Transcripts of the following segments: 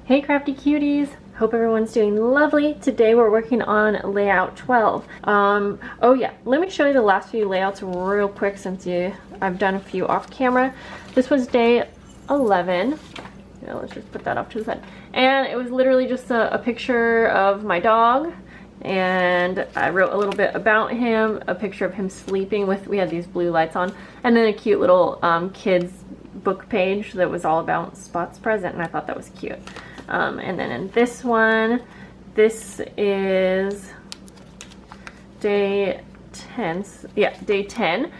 Hey crafty cuties! Hope everyone's doing lovely. Today we're working on layout 12. Oh yeah, let me show you the last few layouts real quick since I've done a few off camera. This was day 11. Yeah, let's just put that off to the side. And it was literally just a picture of my dog, and I wrote a little bit about him, a picture of him sleeping we had these blue lights on, and then a cute little kids book page that was all about Spot's present, and I thought that was cute. And then in this one, this is day 10. Yeah, day 10.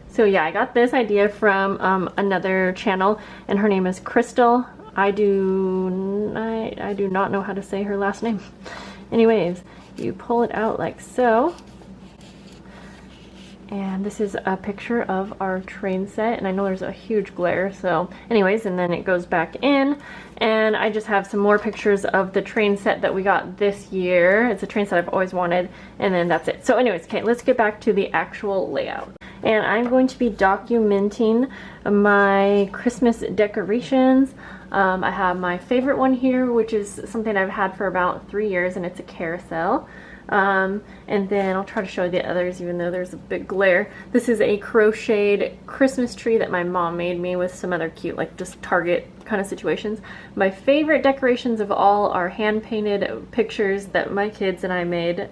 So yeah, I got this idea from another channel, and her name is Crystal. I do not know how to say her last name. Anyways, you pull it out like so. And this is a picture of our train set, and I know there's a huge glare, so anyways, and then it goes back in, and I just have some more pictures of the train set that we got this year. It's a train set I've always wanted, and then that's it. So anyways, okay, let's get back to the actual layout. And I'm going to be documenting my Christmas decorations. I have my favorite one here, which is something I've had for about 3 years, and it's a carousel. And then I'll try to show you the others even though there's a big glare. This is a crocheted Christmas tree that my mom made me with some other cute, like just Target kind of situations. My favorite decorations of all are hand-painted pictures that my kids and I made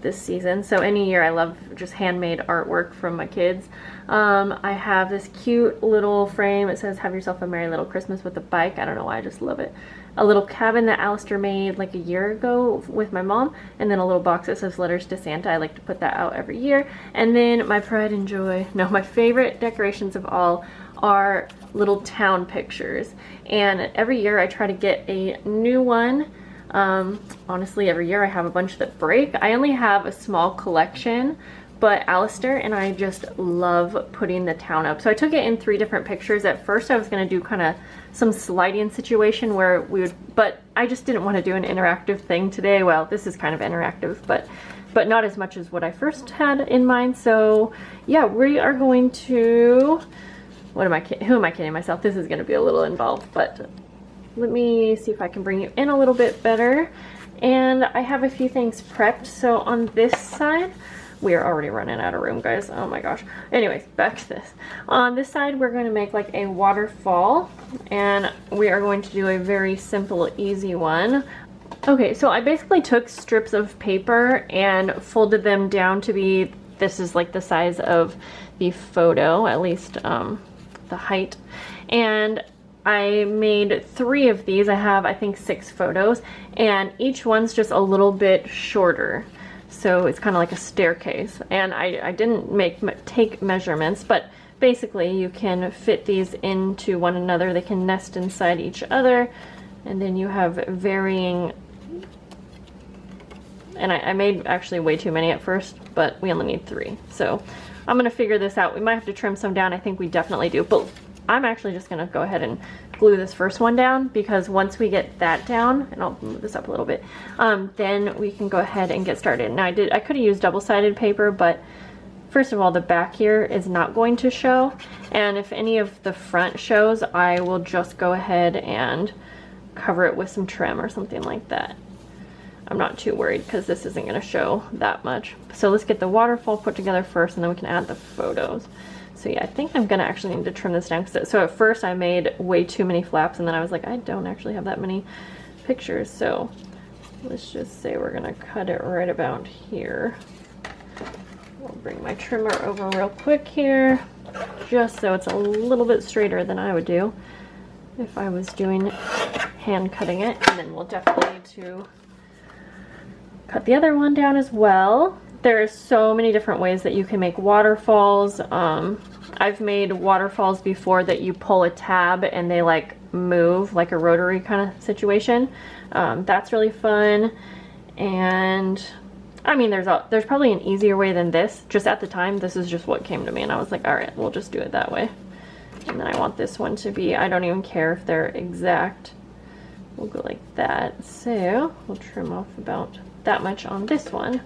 this season. So any year I love just handmade artwork from my kids. I have this cute little frame. It says, "Have yourself a merry little Christmas," with a bike. I don't know why, I just love it. A little cabin that Alistair made like a year ago with my mom, and then a little box that says "Letters to Santa." I like to put that out every year. And then my pride and joy, no, my favorite decorations of all are little town pictures. And every year I try to get a new one. Honestly, every year I have a bunch that break. I only have a small collection, but Alistair and I just love putting the town up. So I took it in 3 different pictures. At first I was going to do kind of some sliding situation where we would, but I just didn't want to do an interactive thing today. Well, this is kind of interactive, but not as much as what I first had in mind. So yeah, we are going to, who am I kidding myself? This is going to be a little involved, but let me see if I can bring you in a little bit better. And I have a few things prepped. So on this side, we are already running out of room, guys. Oh my gosh. Anyways, back to this. On this side, we're going to make like a waterfall, and we are going to do a very simple, easy one. Okay, so I basically took strips of paper and folded them down to be, this is like the size of the photo, at least the height. And I made 3 of these. I have, I think, 6 photos, and each one's just a little bit shorter. So it's kind of like a staircase. And I didn't take measurements, but basically you can fit these into one another. They can nest inside each other, and then you have varying, and I made actually way too many at first, but we only need 3. So I'm gonna figure this out. We might have to trim some down. I think we definitely do, but I'm actually just gonna go ahead and glue this first one down, because once we get that down, and I'll move this up a little bit, then we can go ahead and get started. Now I could have used double-sided paper, but first of all, the back here is not going to show, and if any of the front shows, I will just go ahead and cover it with some trim or something like that. I'm not too worried because this isn't going to show that much. So let's get the waterfall put together first, and then we can add the photos. So yeah, I think I'm gonna actually need to trim this down. So at first I made way too many flaps, and then I was like, I don't actually have that many pictures. So let's just say we're gonna cut it right about here. I'll bring my trimmer over real quick here, just so it's a little bit straighter than I would do if I was doing hand cutting it. And then we'll definitely need to cut the other one down as well. There are so many different ways that you can make waterfalls. I've made waterfalls before that you pull a tab and they like move, like a rotary kind of situation. That's really fun. And I mean, there's probably an easier way than this. Just at the time, this is just what came to me, and I was like, all right, we'll just do it that way. And then I want this one to be, I don't even care if they're exact. We'll go like that. So we'll trim off about that much on this one.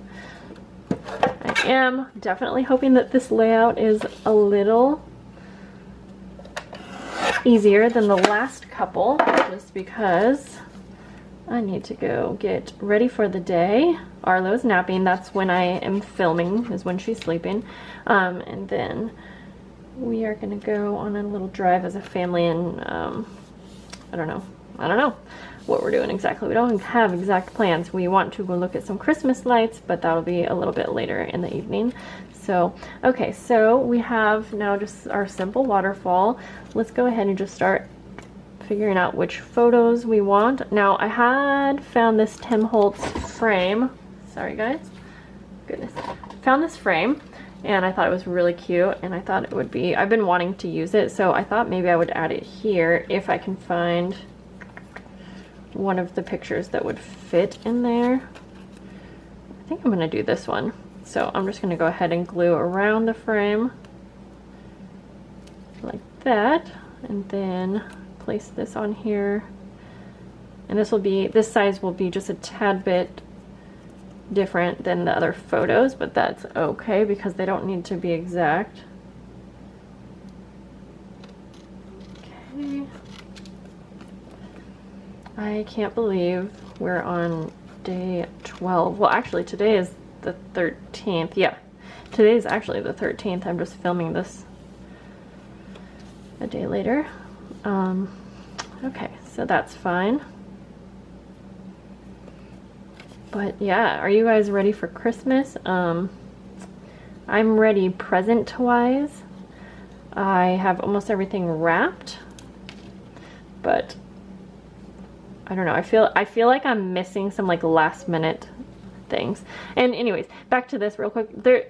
I am definitely hoping that this layout is a little easier than the last couple, just because I need to go get ready for the day. Arlo's napping. That's when I am filming, is when she's sleeping. And then we are gonna go on a little drive as a family, and I don't know what we're doing exactly. We don't have exact plans. We want to go look at some Christmas lights, but that'll be a little bit later in the evening. So, okay, so we have now just our simple waterfall. Let's go ahead and just start figuring out which photos we want. Now, I had found this Tim Holtz frame. Sorry, guys. Goodness. Found this frame, and I thought it was really cute, and I thought it would be, I've been wanting to use it, so I thought maybe I would add it here if I can find one of the pictures that would fit in there. I think I'm gonna do this one. So I'm just gonna go ahead and glue around the frame like that, and then place this on here. And this size will be just a tad bit different than the other photos, but that's okay because they don't need to be exact. Okay. I can't believe we're on day 12. Well, actually today is the 13th. Yeah, today is actually the 13th. I'm just filming this a day later. Okay, so that's fine. But yeah, are you guys ready for Christmas? I'm ready present-wise. I have almost everything wrapped, but I don't know. I feel like I'm missing some like last minute things. And anyways, back to this real quick.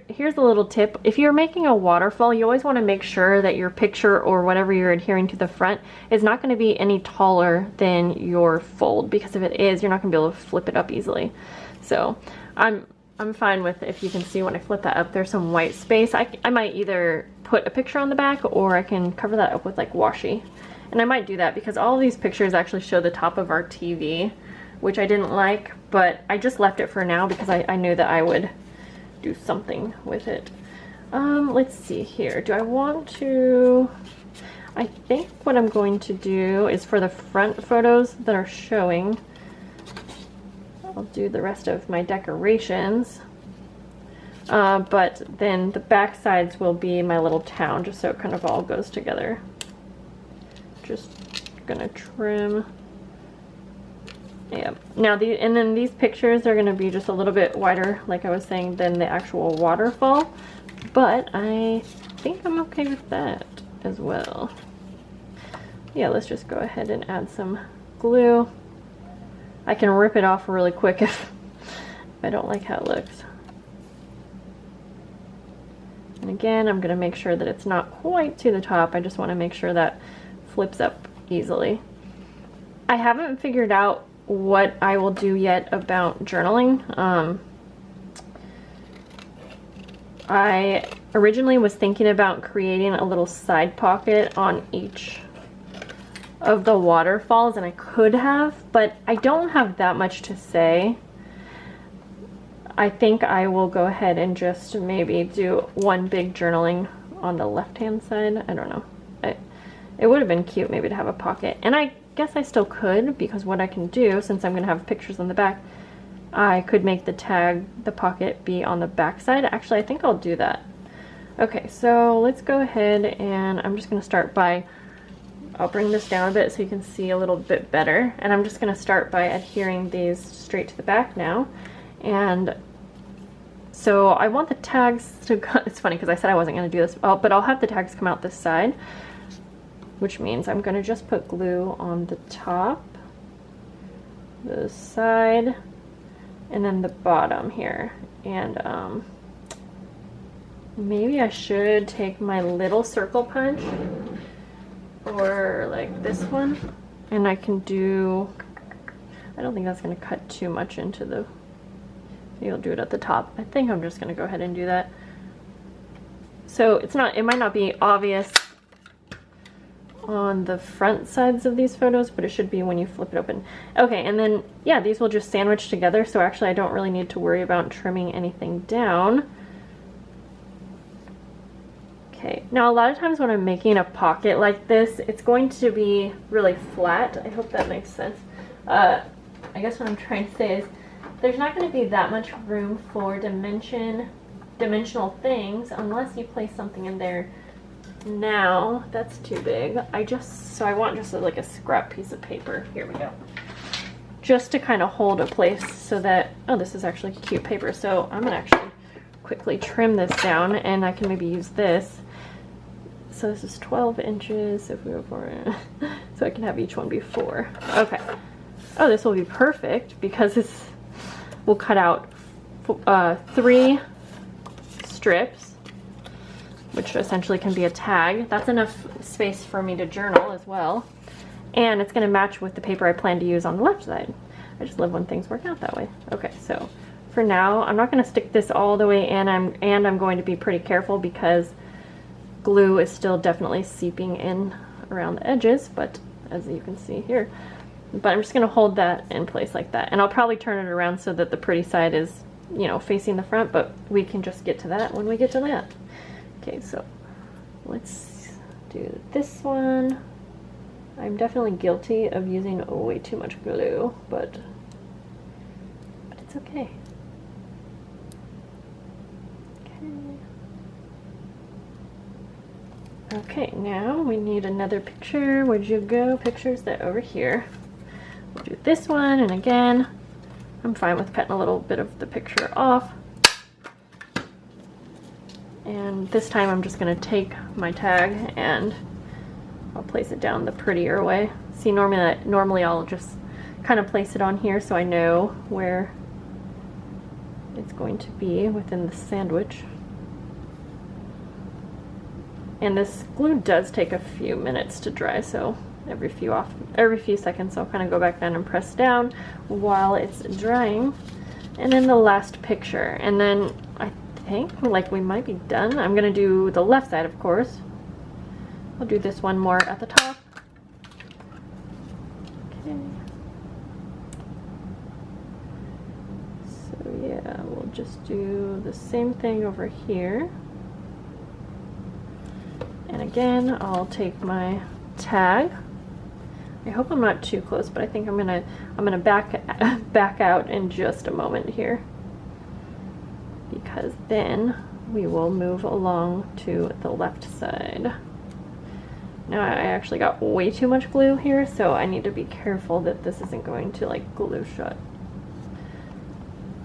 Here's a little tip. If you're making a waterfall, you always want to make sure that your picture or whatever you're adhering to the front is not going to be any taller than your fold, because if it is, you're not going to be able to flip it up easily. So I'm fine with, if you can see when I flip that up, there's some white space. I might either put a picture on the back, or I can cover that up with like washi. And I might do that because all of these pictures actually show the top of our TV, which I didn't like, but I just left it for now because I knew that I would do something with it. Let's see here. Do I want to... I think what I'm going to do is for the front photos that are showing, I'll do the rest of my decorations. But then the back sides will be my little town, just so it kind of all goes together. Just gonna trim. Yeah. Now and then these pictures are gonna be just a little bit wider, like I was saying, than the actual waterfall. But I think I'm okay with that as well. Yeah, let's just go ahead and add some glue. I can rip it off really quick if I don't like how it looks. And again, I'm gonna make sure that it's not quite to the top. I just wanna make sure that flips up easily. I haven't figured out what I will do yet about journaling. I originally was thinking about creating a little side pocket on each of the waterfalls, and I could have, but I don't have that much to say. I think I will go ahead and just maybe do one big journaling on the left-hand side. I don't know. It would have been cute maybe to have a pocket, and I guess I still could, because what I can do, since I'm gonna have pictures on the back, I could make the pocket be on the back side. Actually, I think I'll do that. Okay, so let's go ahead, and I'm just gonna start by, I'll bring this down a bit so you can see a little bit better, and I'm just gonna start by adhering these straight to the back now. And so I want the tags to go, it's funny because I said I wasn't gonna do this, but I'll have the tags come out this side, which means I'm gonna just put glue on the top, the side, and then the bottom here. And maybe I should take my little circle punch, or like this one, and I can do, I don't think that's gonna cut too much into the, maybe I'll do it at the top. I think I'm just gonna go ahead and do that. So it's not, it might not be obvious on the front sides of these photos, but it should be when you flip it open. Okay, and then yeah, these will just sandwich together, so actually I don't really need to worry about trimming anything down. Okay, Okay, now a lot of times when I'm making a pocket like this, it's going to be really flat. I hope that makes sense. I guess what I'm trying to say is there's not going to be that much room for dimensional things unless you place something in there. Now that's too big. So I want just like a scrap piece of paper. Here we go. Just to kind of hold a place so that, oh, this is actually cute paper. So I'm gonna actually quickly trim this down, and I can maybe use this. So this is 12 inches if we go for it. So I can have each one be 4. Okay. Oh, this will be perfect because we'll cut out 3 strips, which essentially can be a tag. That's enough space for me to journal as well. And it's gonna match with the paper I plan to use on the left side. I just love when things work out that way. Okay, so for now, I'm not gonna stick this all the way in, and I'm going to be pretty careful because glue is still definitely seeping in around the edges, but as you can see here. But I'm just gonna hold that in place like that. And I'll probably turn it around so that the pretty side is, you know, facing the front, but we can just get to that when we get to that. Okay, so let's do this one. I'm definitely guilty of using way too much glue, but it's okay. Okay, now we need another picture. Where'd you go? Pictures that over here. We'll do this one, and again, I'm fine with cutting a little bit of the picture off. And this time I'm just gonna take my tag and I'll place it down the prettier way. See, normally I'll just kind of place it on here so I know where it's going to be within the sandwich. And this glue does take a few minutes to dry, so every few seconds I'll kind of go back down and press down while it's drying. And then the last picture, and then I think like we might be done. I'm gonna do the left side, of course. I'll do this one more at the top. Okay. So yeah, we'll just do the same thing over here. And again, I'll take my tag. I hope I'm not too close, but I think I'm gonna back out in just a moment here, because then we will move along to the left side. Now I actually got way too much glue here, so I need to be careful that this isn't going to like glue shut.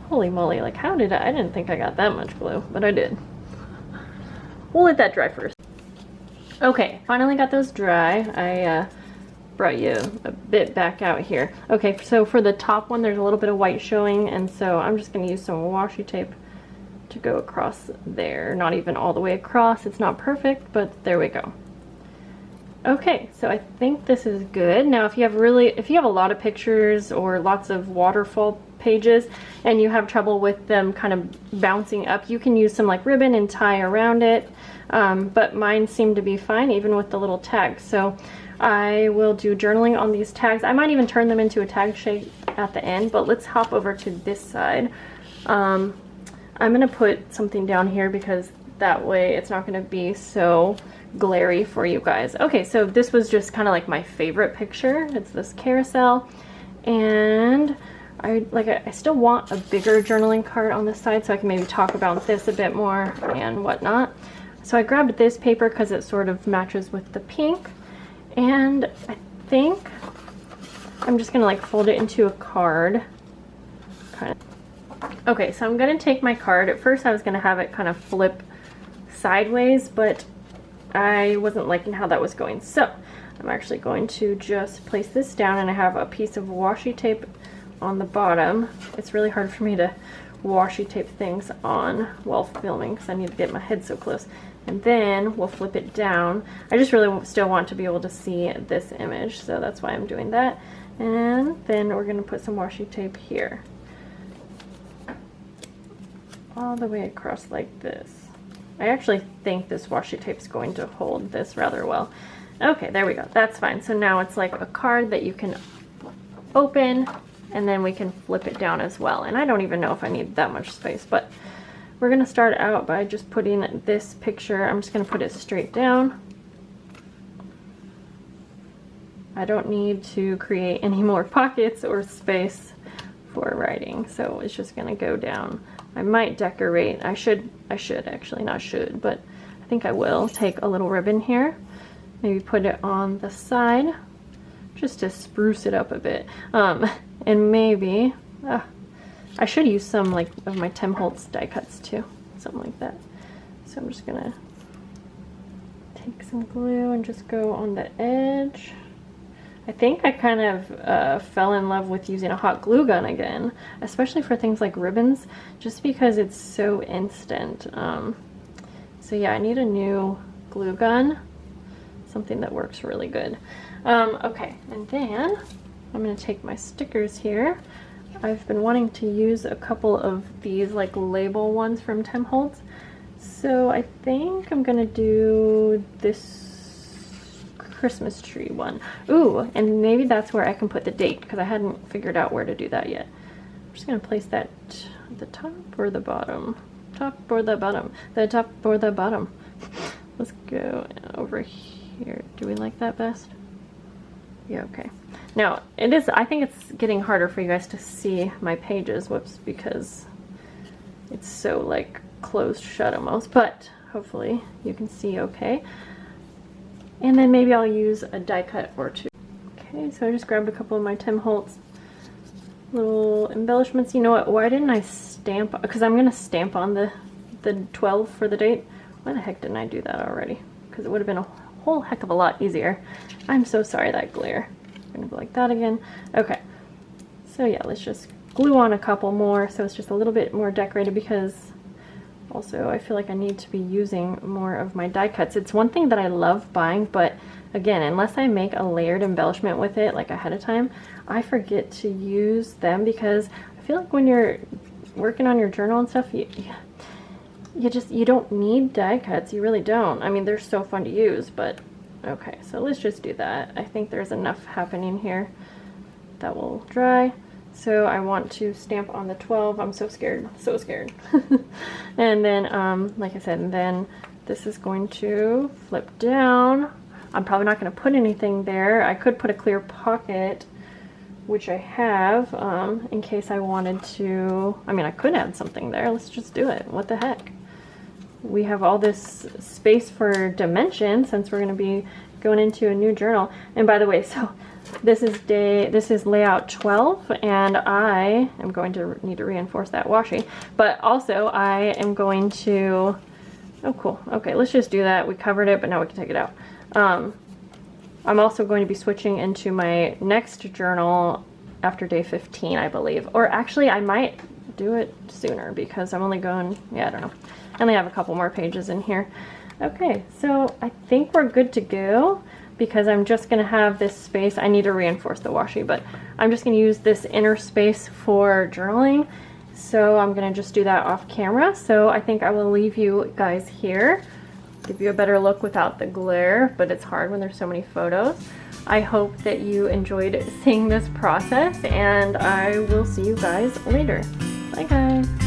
Holy moly, like how did I didn't think I got that much glue, but I did. We'll let that dry first. Okay, finally got those dry. I brought you a bit back out here. Okay, so for the top one, there's a little bit of white showing, and so I'm just gonna use some washi tape to go across there. Not even all the way across, it's not perfect, but there we go. Okay, so I think this is good. Now if you have a lot of pictures or lots of waterfall pages and you have trouble with them kind of bouncing up, you can use some like ribbon and tie around it. But mine seem to be fine even with the little tags. So I will do journaling on these tags. I might even turn them into a tag shape at the end, but let's hop over to this side. I'm gonna put something down here because that way it's not gonna be so glary for you guys. Okay, so this was just kind of like my favorite picture. It's this carousel, and I still want a bigger journaling card on this side so I can maybe talk about this a bit more and whatnot. So I grabbed this paper because it sort of matches with the pink, and I think I'm just gonna like fold it into a card. Kind of. Okay, so I'm gonna take my card. At first I was gonna have it kind of flip sideways, but I wasn't liking how that was going. So I'm actually going to just place this down, and I have a piece of washi tape on the bottom. It's really hard for me to washi tape things on while filming because I need to get my head so close. And then we'll flip it down. I just really still want to be able to see this image, so that's why I'm doing that. And then we're going to put some washi tape here, all the way across like this. I actually think this washi tape is going to hold this rather well. Okay, there we go. That's fine. So now it's like a card that you can open, and then we can flip it down as well. And I don't even know if I need that much space, but we're gonna start out by just putting this picture, I'm just gonna put it straight down. I don't need to create any more pockets or space for writing, so it's just gonna go down. I might decorate, I should actually, not should, but I think I will take a little ribbon here, maybe put it on the side, just to spruce it up a bit. And maybe, I should use some like of my Tim Holtz die cuts too, something like that. So I'm just gonna take some glue and just go on the edge. I think I kind of fell in love with using a hot glue gun again, especially for things like ribbons, just because it's so instant. So yeah, I need a new glue gun, something that works really good. Okay, and then I'm gonna take my stickers here. I've been wanting to use a couple of these like label ones from Tim Holtz. So I think I'm gonna do this Christmas tree one. Ooh, and maybe that's where I can put the date, because I hadn't figured out where to do that yet. I'm just gonna place that at the top or the bottom? Top or the bottom? The top or the bottom? Let's go over here. Do we like that best? Yeah, okay. Now, I think it's getting harder for you guys to see my pages, whoops, because it's so like closed shut almost, but hopefully you can see okay. And then maybe I'll use a die cut or two. Okay, so I just grabbed a couple of my Tim Holtz little embellishments. You know what, why didn't I stamp, because I'm gonna stamp on the 12 for the date. Why the heck didn't I do that already? Because it would have been a whole heck of a lot easier. I'm so sorry, that glare. I'm gonna go like that again. Okay, so yeah, let's just glue on a couple more so it's just a little bit more decorated, because also I feel like I need to be using more of my die cuts. It's one thing that I love buying, but again, unless I make a layered embellishment with it like ahead of time, I forget to use them, because I feel like when you're working on your journal and stuff, you don't need die cuts. You really don't. I mean, they're so fun to use, but okay, so let's just do that. I think there's enough happening here that will dry. So I want to stamp on the 12. I'm so scared, so scared. And then, like I said, and then this is going to flip down. I'm probably not going to put anything there. I could put a clear pocket, which I have, in case I wanted to. I mean, I could add something there. Let's just do it. What the heck? We have all this space for dimension since we're going to be going into a new journal. And by the way, so this is layout 12, and I am going to need to reinforce that washi, but also I am going to, oh cool, okay, let's just do that. We covered it, but now we can take it out. I'm also going to be switching into my next journal after day 15, I believe, or actually I might do it sooner, because I'm only going, yeah, I don't know, I only have a couple more pages in here. Okay, so I think we're good to go, because I'm just going to have this space. I need to reinforce the washi, but I'm just going to use this inner space for journaling. So I'm going to just do that off camera. So I think I will leave you guys here, give you a better look without the glare, but it's hard when there's so many photos. I hope that you enjoyed seeing this process, and I will see you guys later. Bye guys.